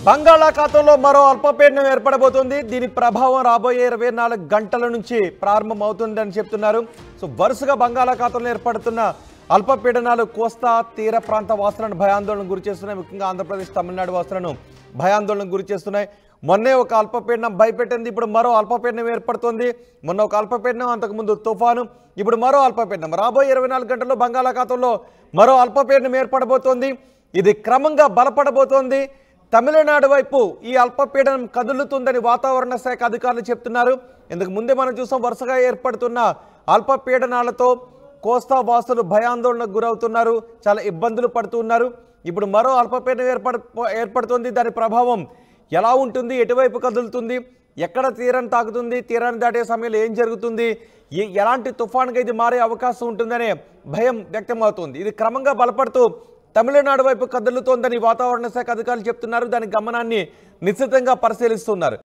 బంగాళాఖాతంలో మరో అల్పపీడనం ఏర్పడబోతోంది. దీని ప్రభావం రాబోయే 24 గంటల నుంచి ప్రారంభమవుతుందని చెప్తున్నారు. సో వరుసగా బంగాళాఖాతంలో ఏర్పడుతున్న అల్పపీడనాలు కోస్తా తీర ప్రాంత వాసులను భయాందోళనకు గురిచేస్తున్నాయి. ముఖ్యంగా ఆంధ్రప్రదేశ్, తమిళనాడు వాసులను భయాందోళనకు గురిచేస్తున్నాయి. మొన్నే ఒక అల్పపీడనం భయపెట్టింది, ఇప్పుడు మరో అల్పపీడనం ఏర్పడుతోంది. మొన్న ఒక అల్పపీడనం, అంతకుముందు తుఫాను, ఇప్పుడు మరో అల్పపీడనం. రాబోయే 24 గంటల్లో బంగాళాఖాతంలో మరో అల్పపీడనం ఏర్పడబోతోంది. ఇది క్రమంగా బలపడబోతోంది. తమిళనాడు వైపు ఈ అల్పపీడనం కదులుతుందని వాతావరణ శాఖ అధికారులు చెప్తున్నారు. ఇందుకు ముందే మనం చూసాం, వరుసగా ఏర్పడుతున్న అల్పపీడనాలతో కోస్తా వాసులు భయాందోళనకు గురవుతున్నారు, చాలా ఇబ్బందులు పడుతున్నారు. ఇప్పుడు మరో అల్పపీడనం ఏర్పడుతుంది. దాని ప్రభావం ఎలా ఉంటుంది, ఎటువైపు కదులుతుంది, ఎక్కడ తీరాన్ని తాకుతుంది, తీరాన్ని దాటే సమయంలో ఏం జరుగుతుంది, ఎలాంటి తుఫాన్గా ఇది మారే అవకాశం ఉంటుందనే భయం వ్యక్తమవుతుంది. ఇది క్రమంగా బలపడుతూ తమిళనాడు వైపు కదులుతోందని వాతావరణ శాఖ అధికారులు చెప్తున్నారు. దాని గమనాన్ని నిశ్చితంగా పరిశీలిస్తున్నారు.